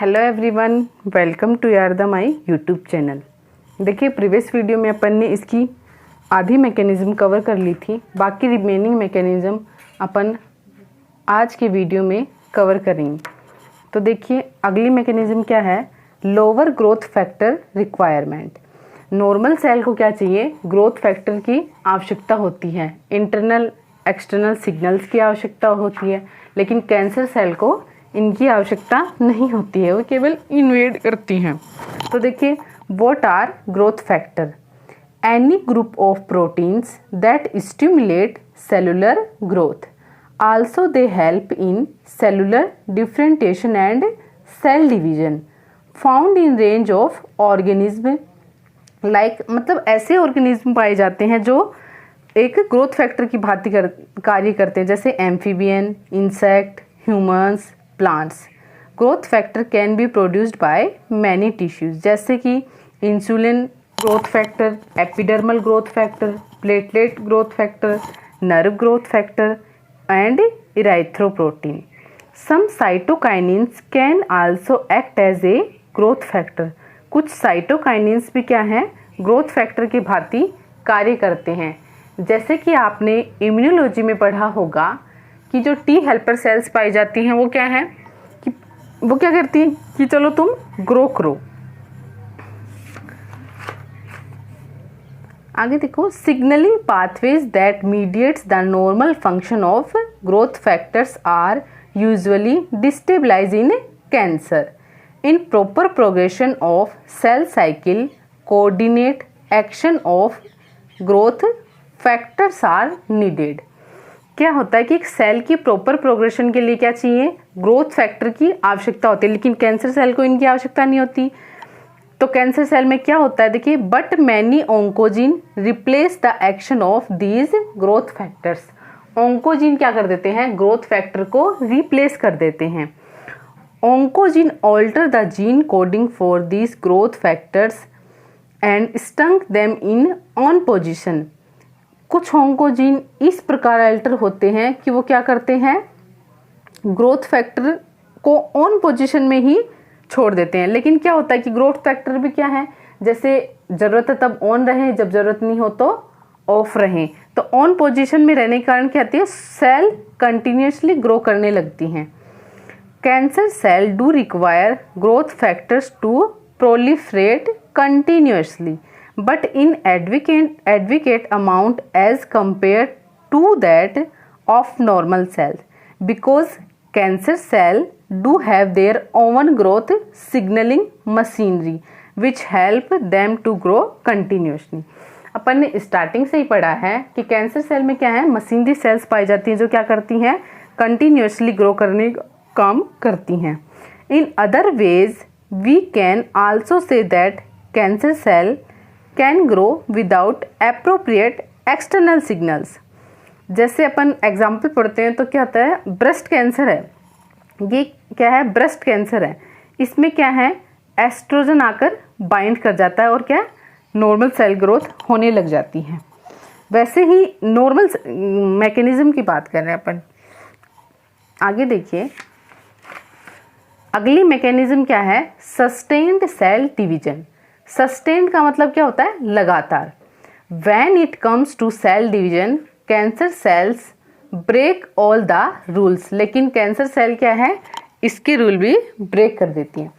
Hello everyone, welcome to यार the my YouTube channel. देखिए, previous video में अपन ने इसकी आधी मैकेनिज़्म कवर कर ली थी। बाकी रिमेनिंग मैकेनिज़्म अपन आज के वीडियो में कवर करेंगे। तो देखिए, अगली मैकेनिज़्म क्या है, lower growth factor requirement. Normal cell को क्या चाहिए, ग्रोथ फैक्टर की आवश्यकता होती है, इंटरनल एक्सटर्नल सिग्नल्स की आवश्यकता होती है, लेकिन कैंसर सेल को इनकी आवश्यकता नहीं होती है, वो केवल इन्वेड करती हैं। तो देखिए, what are growth factor? Any group of proteins that stimulate cellular growth, also they help in cellular differentiation and cell division, found in range of organism like मतलब ऐसे ऑर्गेनिज्म पाए जाते हैं जो एक ग्रोथ फैक्टर की भांति कार्य करते हैं, जैसे amphibian, insect, humans, plants. Growth factor can be produced by many tissues, जैसे कि insulin growth factor, epidermal growth factor, platelet growth factor, nerve growth factor and erythropoietin. Some cytokinins can also act as a growth factor. कुछ cytokinins भी क्या हैं, growth factor की भांति कार्य करते हैं। जैसे कि आपने इम्यूनोलॉजी में पढ़ा होगा कि जो टी हेल्पर सेल्स पाई जाती हैं वो क्या है कि वो क्या करती हैं कि चलो तुम ग्रो करो। आगे देखो, signalling pathways that mediates the normal function of growth factors are usually destabilise in cancer. In proper progression of cell cycle coordinate action of growth factors are needed. क्या होता है कि एक सेल की प्रॉपर प्रोग्रेशन के लिए क्या चाहिए, ग्रोथ फैक्टर की आवश्यकता होती है, लेकिन कैंसर सेल को इनकी आवश्यकता नहीं होती। तो कैंसर सेल में क्या होता है, देखिए, but many oncogene replace the action of these growth factors. Oncogene क्या कर देते हैं, ग्रोथ फैक्टर को रिप्लेस कर देते हैं। Oncogene alter the gene coding for these growth factors and stuck them in on position. कुछ ऑन्कोजीन इस प्रकार अल्टर होते हैं कि वो क्या करते हैं, ग्रोथ फैक्टर को ऑन पोजीशन में ही छोड़ देते हैं। लेकिन क्या होता है कि ग्रोथ फैक्टर भी क्या है, जैसे ज़रूरत है तब ऑन रहे, जब ज़रूरत नहीं हो तो ऑफ रहें। तो ऑन पोजीशन में रहने के कारण क्या होती है, सेल कंटिन्यूसली ग्रो करने लगती हैं। Cancer cell do require growth factors to proliferate continuously but in adequate amount as compared to that of normal cells, because cancer cell do have their own growth signaling machinery which help them to grow continuously। अपन ने starting से ही पढ़ा है कि cancer cell में क्या है, machinery sales पाई जाती हैं जो क्या करती हैं, कंटिन्यूसली ग्रो करने का काम करती हैं। In other ways we can also say that cancer cell can grow without appropriate external signals. जैसे अपन एग्जाम्पल पढ़ते हैं तो क्या होता है, ब्रेस्ट कैंसर है, ये क्या है, ब्रेस्ट कैंसर है, इसमें क्या है, एस्ट्रोजन आकर बाइंड कर जाता है और क्या, नॉर्मल सेल ग्रोथ होने लग जाती है। वैसे ही नॉर्मल मैकेनिज्म की बात कर रहे हैं अपन। आगे देखिए, अगली मैकेनिज्म क्या है, सस्टेन्ड सेल डिवीजन। सस्टेन्ड का मतलब क्या होता है, लगातार। When it comes to cell division cancer cells break all the rules. लेकिन कैंसर सेल क्या है, इसके रूल भी ब्रेक कर देती हैं।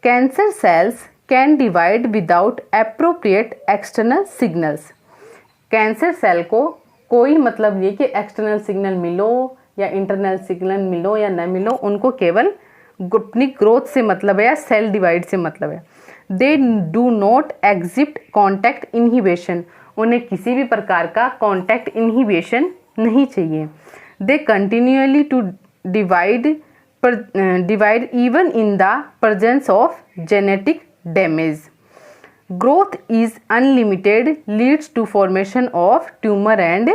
Cancer cells can divide without appropriate external signals. Cancer cell को कोई मतलब नहीं कि एक्सटर्नल सिग्नल मिलो या इंटरनल सिग्नल मिलो या न मिलो, उनको केवल अपनी ग्रोथ से मतलब है या सेल डिवाइड से मतलब है। They do not exhibit contact inhibition, उन्हें किसी भी प्रकार का कॉन्टैक्ट इनहिबिशन नहीं चाहिए। They continually to divide even in the presence of genetic damage. Growth is unlimited leads to formation of tumour and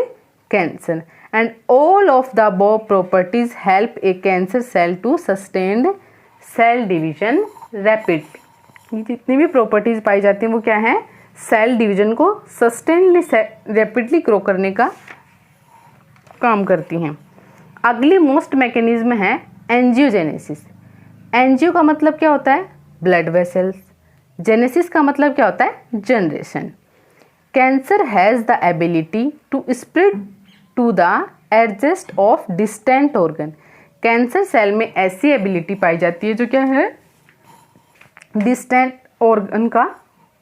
cancer and all of the above properties help a cancer cell to sustained cell division rapid. ये जितनी भी properties पाई जाती हैं वो क्या है, cell division को सस्टेनली rapidly grow करने का काम करती हैं। अगली मोस्ट मैकेनिज्म है एंजियोजेनेसिस। एंजियो का मतलब क्या होता है? Blood vessels. जेनेसिस का मतलब क्या होता है? Generation. Cancer has the ability to spread to the adjust of distant organ. Cancer cell में ऐसी एबिलिटी पाई जाती है जो क्या है? डिस्टेंट ऑर्गन का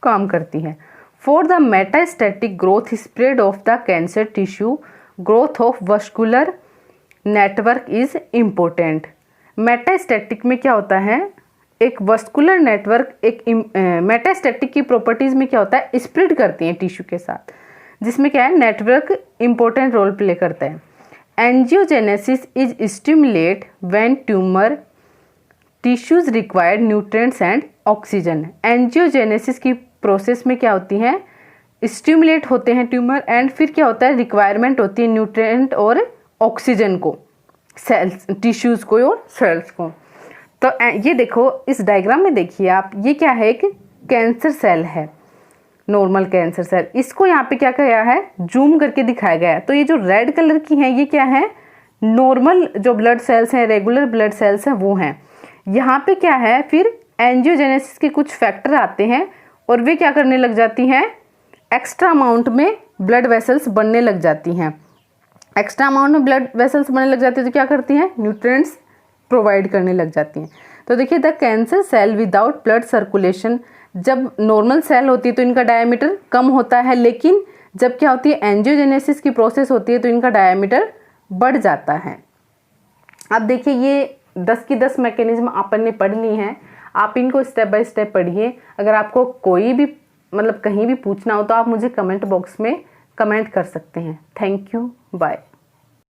काम करती है। For the metastatic growth spread of the cancer tissue, growth of vascular network is important. Metastatic में क्या होता है? एक वस्कुलर नेटवर्क एक मेटास्टैटिक की प्रॉपर्टीज में क्या होता है? स्प्रेड करती है टिश्यू के साथ, जिसमें क्या है? नेटवर्क इंपॉर्टेंट रोल प्ले करता है। Angiogenesis is stimulate when tumour tissues required nutrients and oxygen. Angiogenesis की प्रोसेस में क्या होती है? स्टिमुलेट होते हैं ट्यूमर एंड फिर क्या होता है? रिक्वायरमेंट होती है न्यूट्रिएंट और ऑक्सीजन को, सेल्स टिश्यूज को और सेल्स को। तो ये देखो इस डायग्राम में देखिए आप, ये क्या है? एक कैंसर सेल है, नॉर्मल कैंसर सेल। इसको यहाँ पे क्या किया है? जूम करके दिखाया गया है। तो ये जो रेड कलर की है ये क्या है? नॉर्मल जो ब्लड सेल्स हैं, रेगुलर ब्लड सेल्स हैं, वो हैं। यहाँ पे क्या है? फिर एंजियोजेनेसिस के कुछ फैक्टर आते हैं और वे क्या करने लग जाती हैं? एक्स्ट्रा अमाउंट में ब्लड वेसल्स बनने लग जाती हैं। एक्स्ट्रा अमाउंट में ब्लड वेसल्स बनने लग जाती है तो क्या करती हैं? न्यूट्रिएंट्स प्रोवाइड करने लग जाती हैं। तो देखिए, the cancer cell without blood circulation, जब नॉर्मल सेल होती है तो इनका डायमीटर कम होता है, लेकिन जब क्या होती है? एंजियोजेनेसिस की प्रोसेस होती है तो इनका डायमीटर बढ़ जाता है। अब देखिए, ये 10 की 10 मैकेनिज्म अपन ने पढ़ ली हैं। आप इनको स्टेप बाय स्टेप पढ़िए। अगर आपको कोई भी कहीं भी पूछना हो तो आप मुझे कमेंट बॉक्स में कमेंट कर सकते हैं। Thank you, bye.